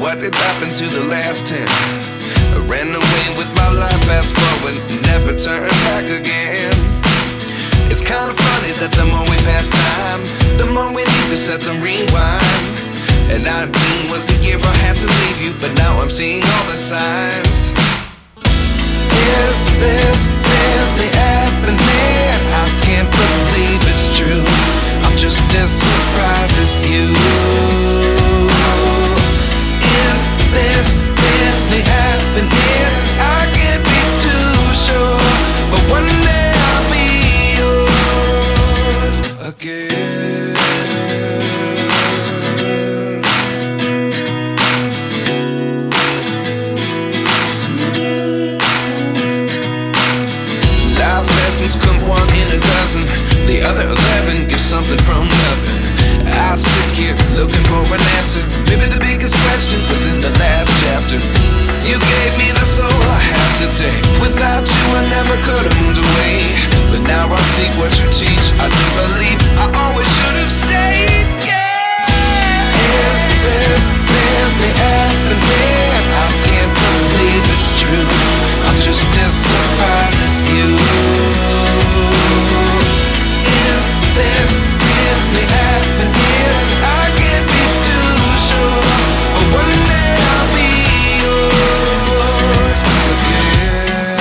What did happen to the last 10? I ran away with my life, fast forward, never turn back again. It's kinda funny that the more we pass time, the more we need to set the rewind. And 19 was the year I had to leave you, but now I'm seeing all the signs. Is this really happening? I can't believe it's true. I'm just as surprised as you. Is this really happening? I can't be too sure, but one day I'll be yours again. Life lessons come one in a dozen. The other 11 give something from nothing. I sit here looking for an answer. Maybe the biggest question was in the last chapter. You gave me the soul I have today. Without you I never could have moved away. But now I see what you teach. I do believe I always should have stayed. Yeah. Is this really happening? I can't believe it's true. I'm just as surprised as you. Is this really happening? I can't be too sure, but one day I'll be yours again.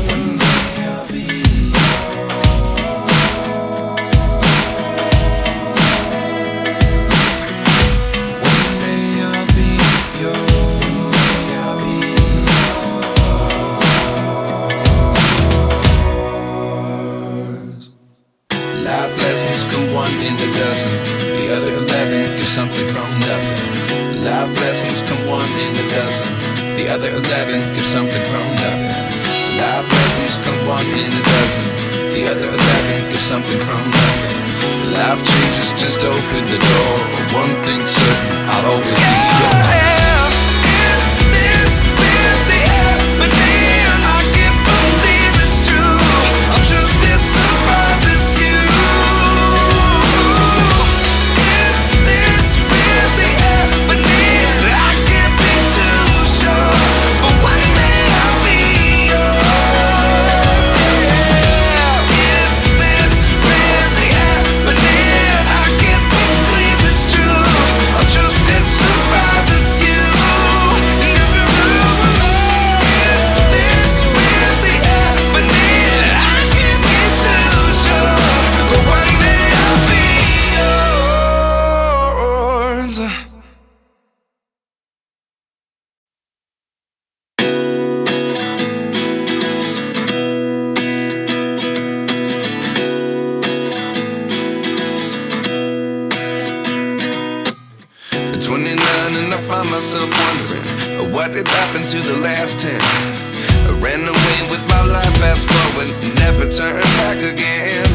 One day I'll be yours. One day I'll be yours. I'll be yours. Life lessons come one in a dozen. The other 11 give something from nothing. Life lessons come one in a dozen. The other 11 give something from nothing. Life lessons come one in a dozen. The other 11 give something from nothing. Life changes just open the door. One thing's certain, I'll always be yours. Is this really happening? I can't believe it's true. I'm just as surprised as you. And I find myself wondering, what did happen to the last 10? I ran away with my life, fast forward, never turn back again.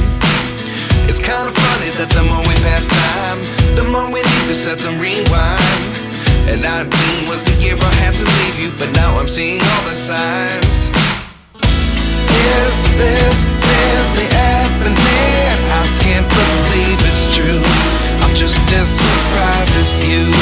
It's kinda funny that the more we pass time, the more we need to set the rewind. And 19 was the year I had to leave you, but now I'm seeing all the signs. Is this really happening? I can't believe it's true. I'm just as surprised as you.